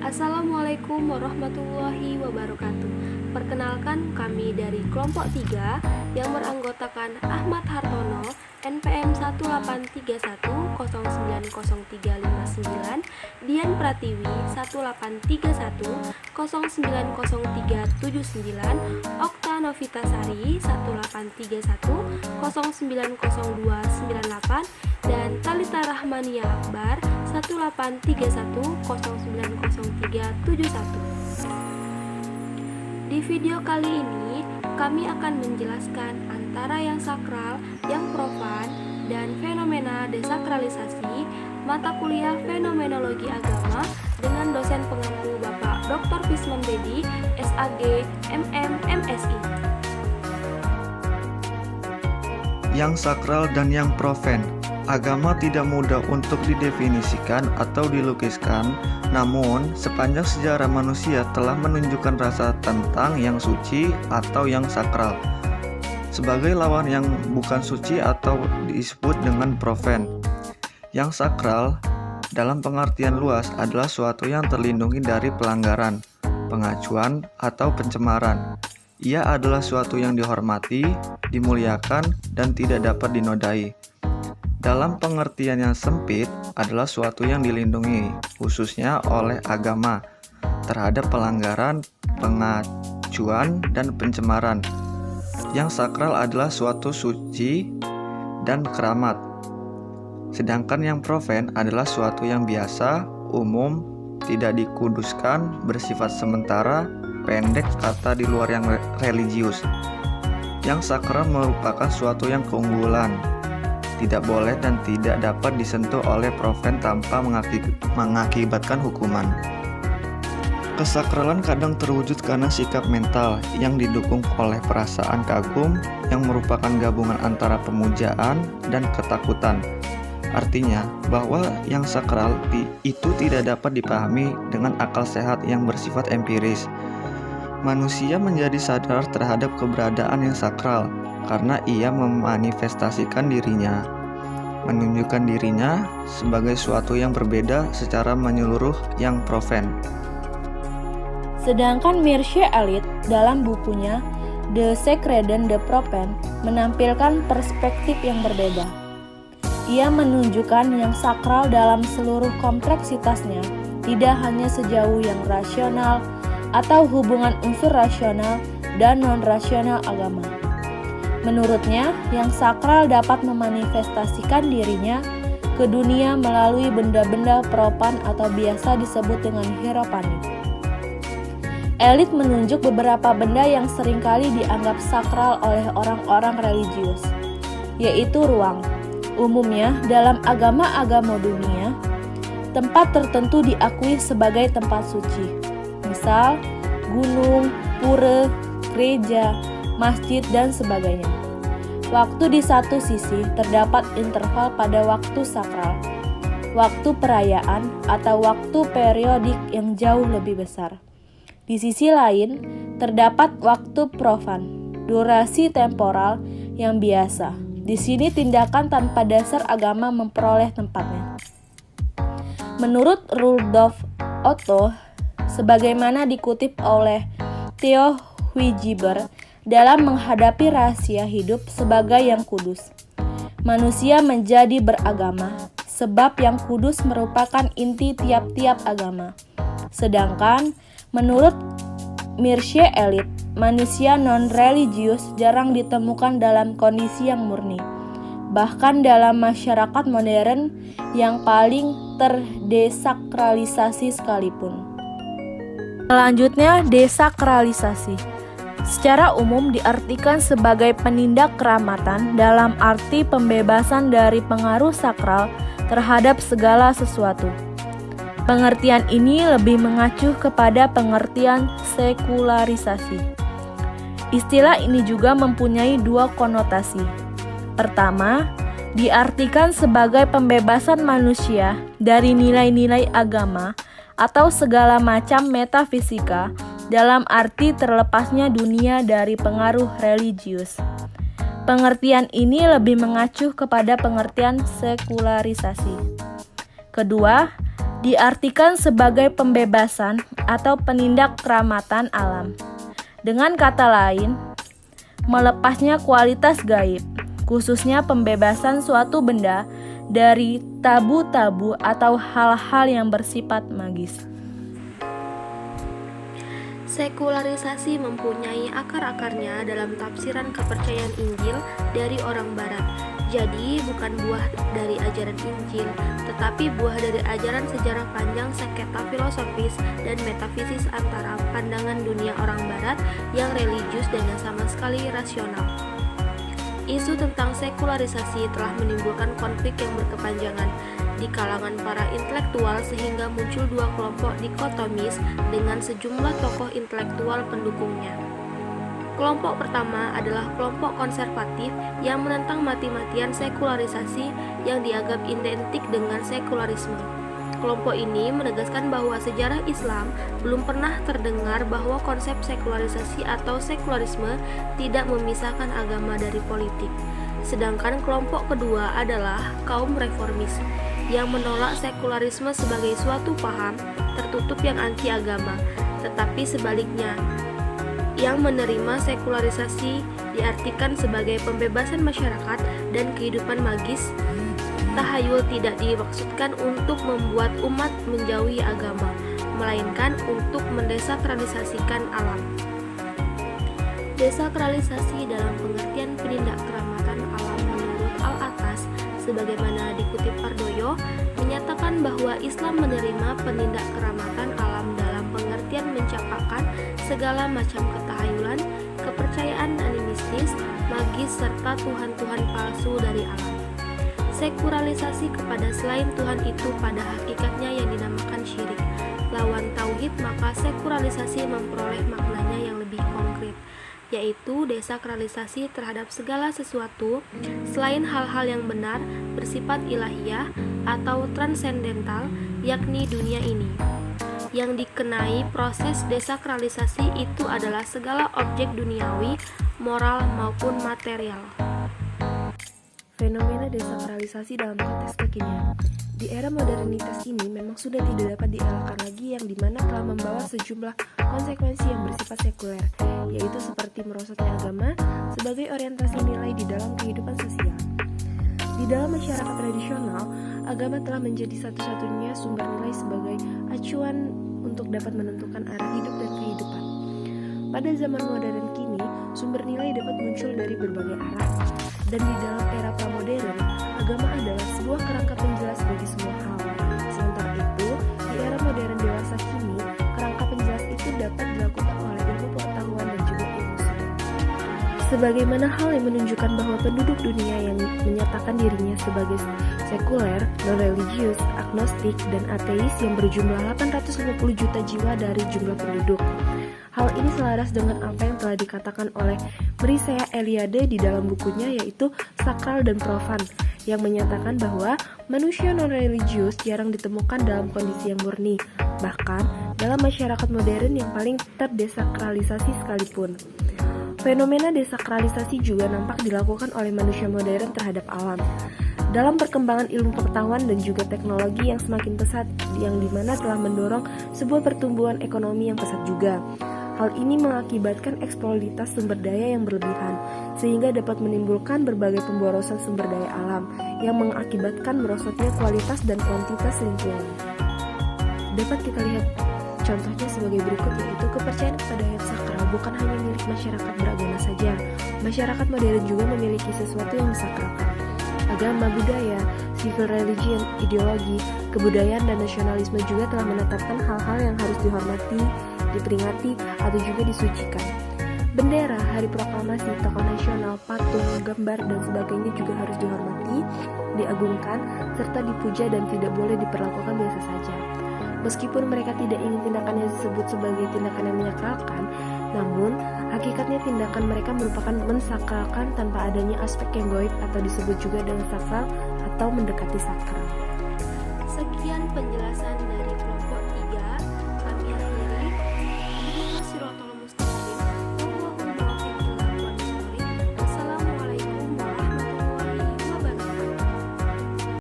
Assalamualaikum warahmatullahi wabarakatuh. Perkenalkan, kami dari kelompok 3 yang beranggotakan Ahmad Hartono, NPM 183109039, Dian Pratiwi 183109039, Okta Novitasari 18310902998, dan Talita Rahmania Akbar 18310900371. Di video kali ini, kami akan menjelaskan antara yang sakral, yang profan, dan fenomena desakralisasi mata kuliah Fenomenologi Agama dengan dosen pengampu Bapak Dr. Fisman Bedi, SAG, MM, MSI. Yang sakral dan yang profen. Agama tidak mudah untuk didefinisikan atau dilukiskan, namun sepanjang sejarah manusia telah menunjukkan rasa tentang yang suci atau yang sakral sebagai lawan yang bukan suci atau disebut dengan profen. Yang sakral dalam pengertian luas adalah suatu yang terlindungi dari pelanggaran, pengacuan, atau pencemaran. Ia adalah suatu yang dihormati, dimuliakan, dan tidak dapat dinodai. Dalam pengertian yang sempit adalah suatu yang dilindungi, khususnya oleh agama, terhadap pelanggaran, pengacuan, dan pencemaran. Yang sakral adalah suatu suci dan keramat. Sedangkan yang profen adalah suatu yang biasa, umum, tidak dikuduskan, bersifat sementara, pendek, kata di luar yang religius. Yang sakral merupakan suatu yang keunggulan, tidak boleh dan tidak dapat disentuh oleh profen tanpa mengakibatkan hukuman. Kesakralan kadang terwujud karena sikap mental yang didukung oleh perasaan kagum yang merupakan gabungan antara pemujaan dan ketakutan. Artinya bahwa yang sakral itu tidak dapat dipahami dengan akal sehat yang bersifat empiris. Manusia menjadi sadar terhadap keberadaan yang sakral karena ia memanifestasikan dirinya, menunjukkan dirinya sebagai suatu yang berbeda secara menyeluruh yang profen. Sedangkan Mircea Eliade dalam bukunya The Sacred and the Profane menampilkan perspektif yang berbeda. Ia menunjukkan yang sakral dalam seluruh kompleksitasnya, tidak hanya sejauh yang rasional atau hubungan unsur rasional dan non-rasional agama. Menurutnya, yang sakral dapat memanifestasikan dirinya ke dunia melalui benda-benda profan atau biasa disebut dengan hierophany. Eliade menunjuk beberapa benda yang seringkali dianggap sakral oleh orang-orang religius, yaitu ruang. Umumnya, dalam agama-agama dunia, tempat tertentu diakui sebagai tempat suci. Misal, gunung, pura, gereja, masjid, dan sebagainya. Waktu di satu sisi terdapat interval pada waktu sakral, waktu perayaan, atau waktu periodik yang jauh lebih besar. Di sisi lain, terdapat waktu profan, durasi temporal yang biasa. Di sini tindakan tanpa dasar agama memperoleh tempatnya. Menurut Rudolf Otto, sebagaimana dikutip oleh Theo Huijiber dalam menghadapi rahasia hidup sebagai yang kudus, manusia menjadi beragama, sebab yang kudus merupakan inti tiap-tiap agama. Sedangkan menurut Mircea Eliade, manusia non-religius jarang ditemukan dalam kondisi yang murni. Bahkan dalam masyarakat modern yang paling terdesakralisasi sekalipun. Selanjutnya, desakralisasi. Secara umum diartikan sebagai penindak keramatan dalam arti pembebasan dari pengaruh sakral terhadap segala sesuatu. Pengertian ini lebih mengacu kepada pengertian sekularisasi. Istilah ini juga mempunyai dua konotasi. Pertama, diartikan sebagai pembebasan manusia dari nilai-nilai agama atau segala macam metafisika dalam arti terlepasnya dunia dari pengaruh religius. Pengertian ini lebih mengacu kepada pengertian sekularisasi. Kedua, diartikan sebagai pembebasan atau penindak keramatan alam. Dengan kata lain, melepasnya kualitas gaib, khususnya pembebasan suatu benda dari tabu-tabu atau hal-hal yang bersifat magis. Sekularisasi mempunyai akar-akarnya dalam tafsiran kepercayaan Injil dari orang Barat. Jadi bukan buah dari ajaran Injil, tetapi buah dari ajaran sejarah panjang sengketa filosofis dan metafisis antara pandangan dunia orang Barat yang religius dan yang sama sekali rasional. Isu tentang sekularisasi telah menimbulkan konflik yang berkepanjangan di kalangan para intelektual sehingga muncul dua kelompok dikotomis dengan sejumlah tokoh intelektual pendukungnya. Kelompok pertama adalah kelompok konservatif yang menentang mati-matian sekularisasi yang dianggap identik dengan sekularisme. Kelompok ini menegaskan bahwa sejarah Islam belum pernah terdengar bahwa konsep sekularisasi atau sekularisme tidak memisahkan agama dari politik. Sedangkan kelompok kedua adalah kaum reformis yang menolak sekularisme sebagai suatu paham tertutup yang anti agama, tetapi sebaliknya, yang menerima sekularisasi diartikan sebagai pembebasan masyarakat dan kehidupan magis. Tahayul tidak dimaksudkan untuk membuat umat menjauhi agama, melainkan untuk mendesakralisasikan alam. Desakralisasi dalam pengertian penindak keramatan alam menurut Al-Atas, sebagaimana dikutip Pardoyo, menyatakan bahwa Islam menerima penindak keramatan alam dalam pengertian mencapakan segala macam ketahayulan, kepercayaan animistis, magis, serta Tuhan-Tuhan palsu dari alam. Sekularisasi kepada selain Tuhan itu pada hakikatnya yang dinamakan syirik. Lawan tauhid, maka sekularisasi memperoleh maknanya yang lebih konkret, yaitu desakralisasi terhadap segala sesuatu selain hal-hal yang benar, bersifat ilahiyah atau transendental, yakni dunia ini. Yang dikenai proses desakralisasi itu adalah segala objek duniawi, moral maupun material. Fenomena desakralisasi dalam konteks kekinian. Di era modernitas ini memang sudah tidak dapat dielakkan lagi yang dimana telah membawa sejumlah konsekuensi yang bersifat sekuler, yaitu seperti merosotnya agama sebagai orientasi nilai di dalam kehidupan sosial. Di dalam masyarakat tradisional, agama telah menjadi satu-satunya sumber nilai sebagai acuan untuk dapat menentukan arah hidup dan kehidupan. Pada zaman modern kini, sumber nilai dapat muncul dari berbagai arah. Dan di dalam era pramodern, agama adalah sebuah kerangka penjelas bagi semua hal. Sementara itu, di era modern dewasa kini, kerangka penjelas itu dapat dilakukan oleh ilmu pengetahuan dan juga ilmu seni. Sebagaimana hal yang menunjukkan bahwa penduduk dunia yang menyatakan dirinya sebagai sekuler, non-religius, agnostik, dan ateis yang berjumlah 850 juta jiwa dari jumlah penduduk. Hal ini selaras dengan apa yang telah dikatakan oleh Mircea Eliade di dalam bukunya yaitu Sakral dan Profan, yang menyatakan bahwa manusia non-religius jarang ditemukan dalam kondisi yang murni, bahkan dalam masyarakat modern yang paling terdesakralisasi sekalipun. Fenomena desakralisasi juga nampak dilakukan oleh manusia modern terhadap alam. Dalam perkembangan ilmu pengetahuan dan juga teknologi yang semakin pesat, yang dimana telah mendorong sebuah pertumbuhan ekonomi yang pesat juga. Hal ini mengakibatkan eksploitasi sumber daya yang berlebihan, sehingga dapat menimbulkan berbagai pemborosan sumber daya alam, yang mengakibatkan merosotnya kualitas dan kuantitas lingkungan. Dapat kita lihat contohnya sebagai berikut, yaitu kepercayaan kepada yang sakral bukan hanya milik masyarakat beragama saja. Masyarakat modern juga memiliki sesuatu yang disakralkan. Agama, budaya, civil religion, ideologi, kebudayaan, dan nasionalisme juga telah menetapkan hal-hal yang harus dihormati, diperingati, atau juga disucikan. Bendera, hari proklamasi, tokoh nasional, patung, gambar, dan sebagainya juga harus dihormati, diagungkan, serta dipuja dan tidak boleh diperlakukan biasa saja. Meskipun mereka tidak ingin tindakannya disebut sebagai tindakan yang menyakralkan, namun hakikatnya tindakan mereka merupakan mensakralkan tanpa adanya aspek yang gaib atau disebut juga dengan sakral atau mendekati sakral. Sekian penjelasan dari kelompok 3. Kami akhiri.